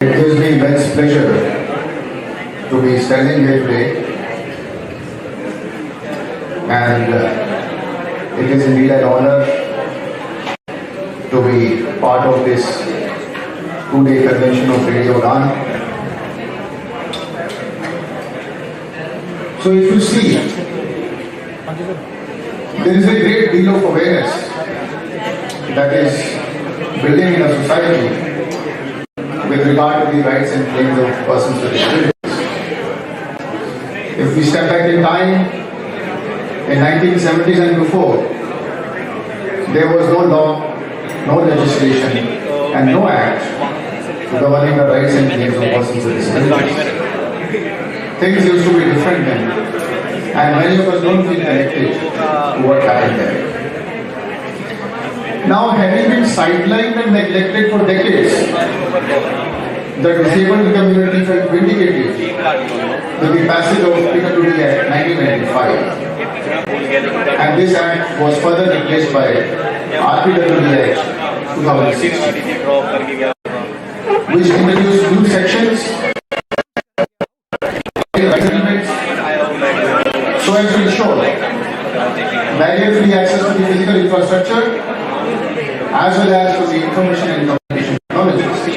It gives me immense pleasure to be standing here today, and it is indeed an honor to be part of this two-day convention of Radio Udaan. So if you see, there is a great deal of awareness that is building in a society with regard to the rights and claims of persons with disabilities. If we step back in time, in 1970s and before, there was no law, no legislation, and no act governing the rights and claims of persons with disabilities. Things used to be different then, and many of us don't feel connected to what happened there. Now, having been sidelined and neglected for decades, the disabled community felt vindicated with the passage of RPD Act 1995, and this act was further replaced by RPD Act 2016, which introduced new sections so as to ensure barrier-free access to the physical infrastructure as well as to the information and communication technologies.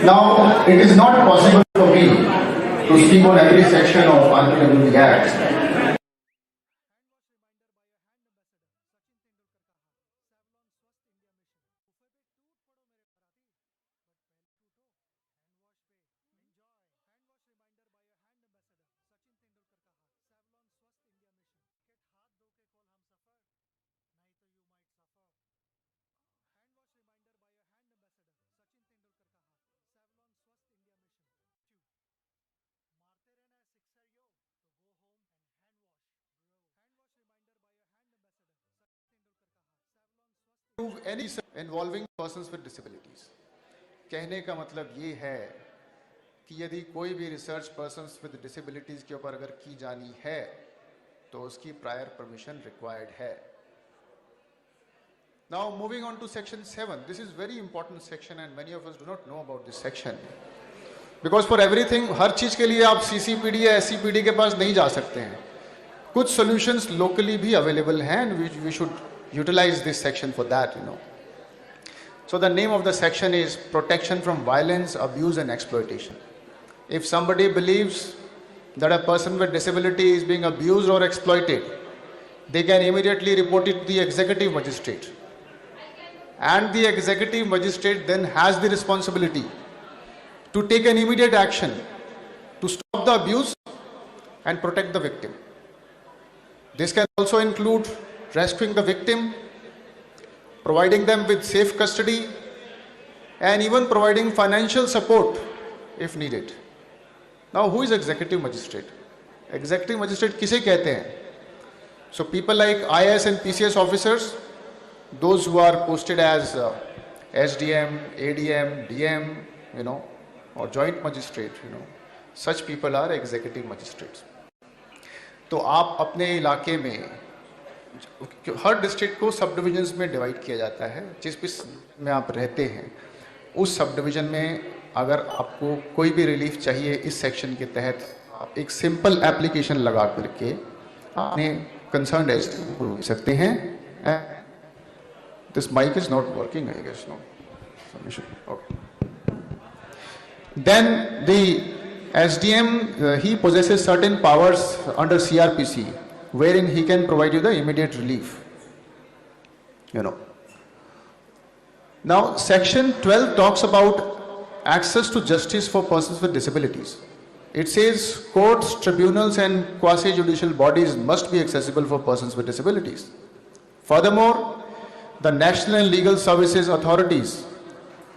Now, it is not possible for me to speak on every section of RPD Act. Any involving persons with disabilities. कहने का मतलब ये है कि यदि कोई भी research persons with disabilities के ऊपर अगर की जानी है तो उसकी प्रायर परमिशन रिक्वायर्ड है. Now moving on to section 7. This is very important section and many of us do not know about this section. Because for everything, हर चीज के लिए आप CCPD या SCPD के पास नहीं जा सकते हैं. कुछ solutions locally भी available हैं and we should utilize this section for that, So the name of the section is Protection from Violence, Abuse and Exploitation. If somebody believes that a person with disability is being abused or exploited, they can immediately report it to the executive magistrate. And the executive magistrate then has the responsibility to take an immediate action to stop the abuse and protect the victim. This can also include rescuing the victim, providing them with safe custody, and even providing financial support if needed. Now, who is executive magistrate? Executive magistrate किसे कहते हैं? So people like IS and PCS officers, those who are posted as SDM, ADM, DM, or joint magistrate, such people are executive magistrates. तो आप अपने इलाके में हर district को सब डिविजन्स में डिवाइड किया जाता है. जिस भी में आप रहते हैं उस सब डिवीजन में अगर आपको कोई भी रिलीफ चाहिए इस सेक्शन के तहत आप एक सिंपल एप्लीकेशन लगा करके अपने कंसर्न्ड एसडीएम को भेज सकते हैं. This mic is not working, I guess. No submission. Okay. Then the SDM, he possesses certain powers under CRPC, wherein he can provide you the immediate relief. Now, section 12 talks about access to justice for persons with disabilities. It says courts, tribunals, and quasi-judicial bodies must be accessible for persons with disabilities. Furthermore, the national and legal services authorities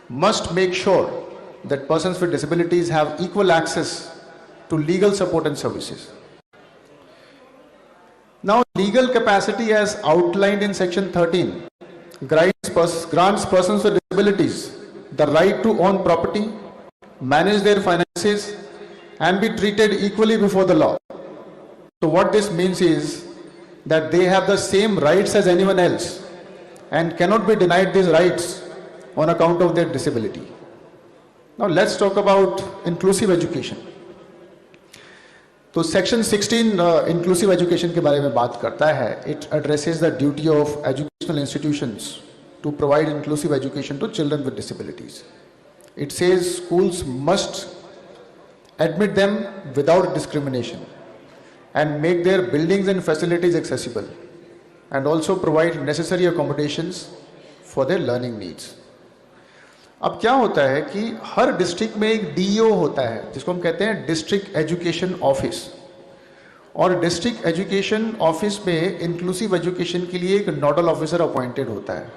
must make sure that persons with disabilities have equal access to legal support and services. Now, legal capacity as outlined in section 13 grants persons with disabilities the right to own property, manage their finances, and be treated equally before the law. So what this means is that they have the same rights as anyone else and cannot be denied these rights on account of their disability. Now let's talk about inclusive education. तो section 16 inclusive education के बारे में बात करता है. It addresses the duty of educational institutions to provide inclusive education to children with disabilities. It says schools must admit them without discrimination and make their buildings and facilities accessible and also provide necessary accommodations for their learning needs. अब क्या होता है कि हर district में एक DEO होता है जिसको हम कहते हैं डिस्ट्रिक्ट एजुकेशन ऑफिस, और डिस्ट्रिक्ट एजुकेशन ऑफिस में इंक्लूसिव एजुकेशन के लिए एक नोडल ऑफिसर अपॉइंटेड होता है.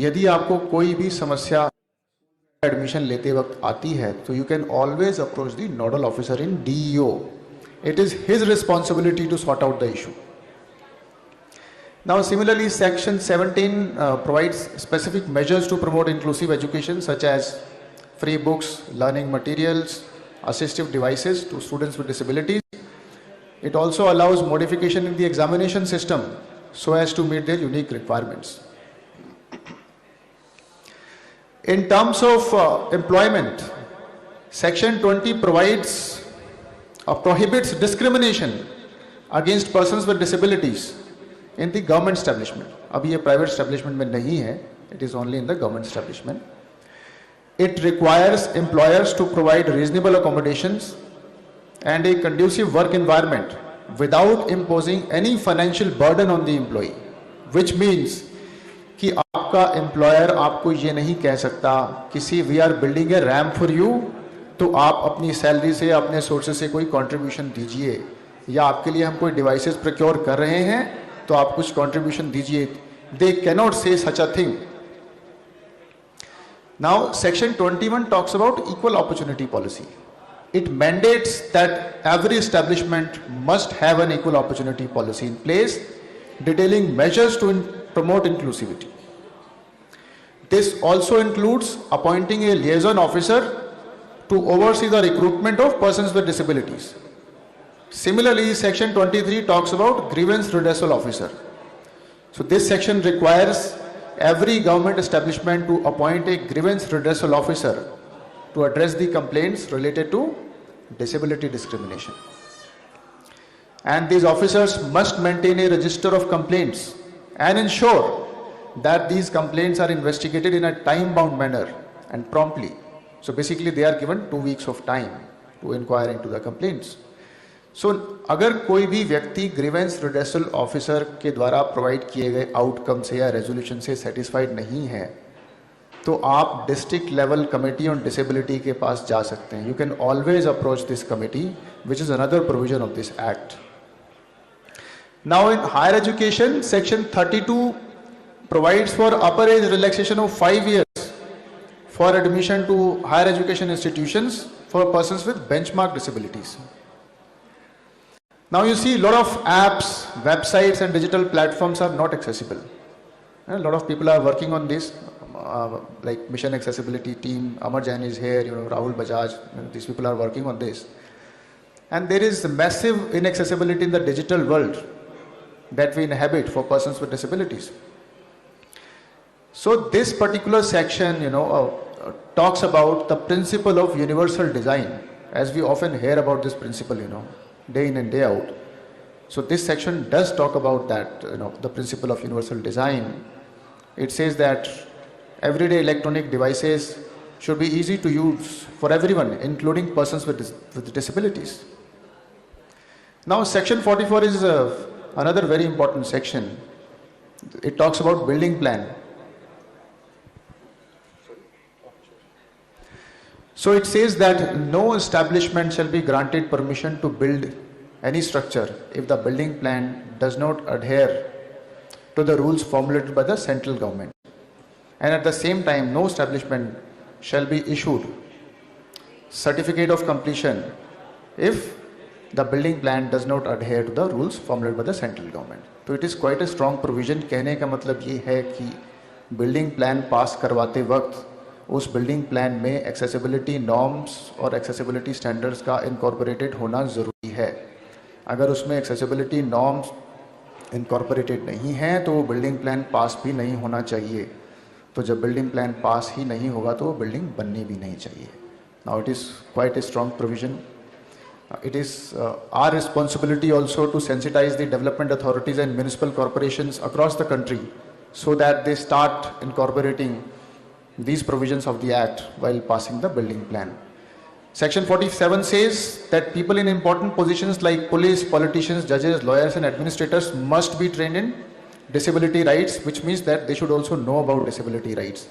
यदि आपको कोई भी समस्या एडमिशन लेते वक्त आती है तो you can always approach the nodal officer in DEO. It is his responsibility to sort out the issue. Now similarly section 17 provides specific measures to promote inclusive education such as free books, learning materials, assistive devices to students with disabilities. It also allows modification in the examination system so as to meet their unique requirements. In terms of employment, section 20 prohibits discrimination against persons with disabilities in the government establishment. अभी ये private establishment में नहीं है, it is only in the government establishment. It requires employers to provide reasonable accommodations and a conducive work environment without imposing any financial burden on the employee, which means कि आपका employer आपको ये नहीं कह सकता किसी we are building a ramp for you तो आप अपनी सैलरी से अपने सोर्सेज से कोई कंट्रीब्यूशन दीजिए, या आपके लिए हम कोई डिवाइसेस प्रोक्योर कर रहे हैं तो आप कुछ कंट्रीब्यूशन दीजिए. They cannot say such a thing. Now section 21 talks about equal opportunity policy. It mandates that every establishment must have an equal opportunity policy in place detailing measures to promote inclusivity. This also includes appointing a liaison officer to oversee the recruitment of persons with disabilities. Similarly, section 23 talks about grievance redressal officer. So this section requires every government establishment to appoint a grievance redressal officer to address the complaints related to disability discrimination. And these officers must maintain a register of complaints and ensure that these complaints are investigated in a time-bound manner and promptly. So basically they are given 2 weeks of time to inquire into the complaints. So अगर कोई भी व्यक्ति grievance redressal officer के द्वारा provide किए गए outcome से या रेजोल्यूशन से सेटिस्फाइड नहीं है तो आप district level committee on disability के पास जा सकते हैं. You can always approach this committee which is another provision of this act. Now in higher education, section 32 provides for upper age relaxation of 5 years for admission to higher education institutions for persons with benchmark disabilities. Now you see a lot of apps, websites and digital platforms are not accessible. A lot of people are working on this, like Mission Accessibility team, Amar Jain is here, Rahul Bajaj, these people are working on this. And there is massive inaccessibility in the digital world that we inhabit for persons with disabilities. So this particular section, talks about the principle of universal design, as we often hear about this principle, day in and day out. So this section does talk about that, the principle of universal design. It says that everyday electronic devices should be easy to use for everyone, including persons with disabilities. Now section 44 is another very important section. It talks about building plan. So it says that no establishment shall be granted permission to build any structure if the building plan does not adhere to the rules formulated by the central government. And at the same time, no establishment shall be issued certificate of completion if the building plan does not adhere to the rules formulated by the central government. So it is quite a strong provision. कहने का मतलब ये है कि building plan pass करवाते वक्त उस building plan में एक्सेसिबिलिटी नॉर्म्स और एक्सेसिबिलिटी स्टैंडर्ड्स का इनकॉर्पोरेटेड होना ज़रूरी है. अगर उसमें एक्सेसिबिलिटी नॉर्म्स इनकॉर्पोरेटेड नहीं है तो वो बिल्डिंग प्लान पास भी नहीं होना चाहिए. तो जब बिल्डिंग प्लान पास ही नहीं होगा तो वो बिल्डिंग बननी भी नहीं चाहिए. Now it is quite a strong provision. It is our responsibility also to sensitize the development authorities and municipal corporations across the country so that they start incorporating these provisions of the Act while passing the building plan. Section 47 says that people in important positions like police, politicians, judges, lawyers and administrators must be trained in disability rights, which means that they should also know about disability rights.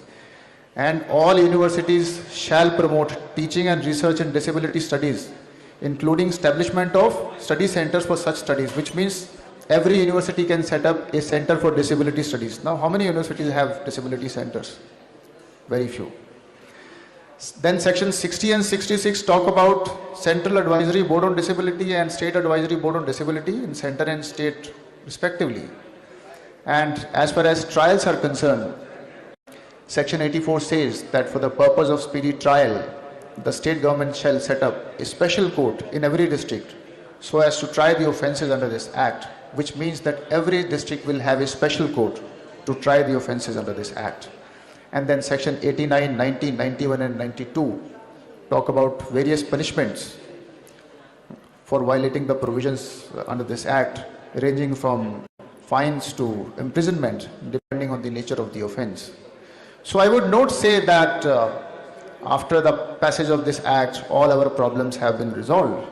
And all universities shall promote teaching and research in disability studies, including establishment of study centers for such studies, which means every university can set up a center for disability studies. Now, how many universities have disability centers? Very few. Then section 60 and 66 talk about Central Advisory Board on Disability and State Advisory Board on Disability in center and state respectively. And as far as trials are concerned, Section 84 says that for the purpose of speedy trial, the state government shall set up a special court in every district so as to try the offences under this Act, which means that every district will have a special court to try the offences under this Act. And then Section 89, 90, 91 and 92 talk about various punishments for violating the provisions under this Act, ranging from fines to imprisonment, depending on the nature of the offence. So I would not say that after the passage of this Act, all our problems have been resolved,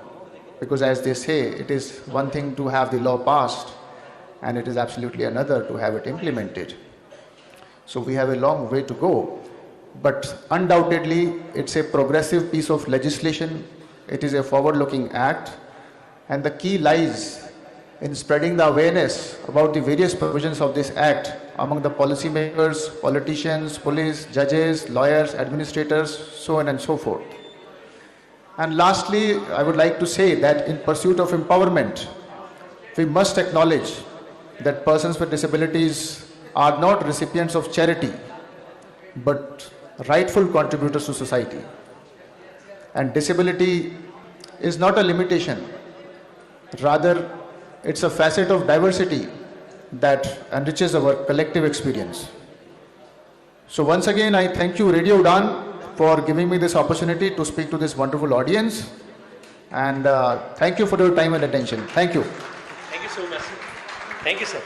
because as they say, it is one thing to have the law passed and it is absolutely another to have it implemented. So we have a long way to go, but undoubtedly it's a progressive piece of legislation. It is a forward-looking act, and the key lies in spreading the awareness about the various provisions of this act among the policymakers, politicians, police, judges, lawyers, administrators, so on and so forth. And lastly, I would like to say that in pursuit of empowerment, we must acknowledge that persons with disabilities are not recipients of charity, but rightful contributors to society. And disability is not a limitation. Rather, it's a facet of diversity that enriches our collective experience. So once again, I thank you, Radio Udaan, for giving me this opportunity to speak to this wonderful audience. And thank you for your time and attention. Thank you. Thank you so much. Thank you, sir.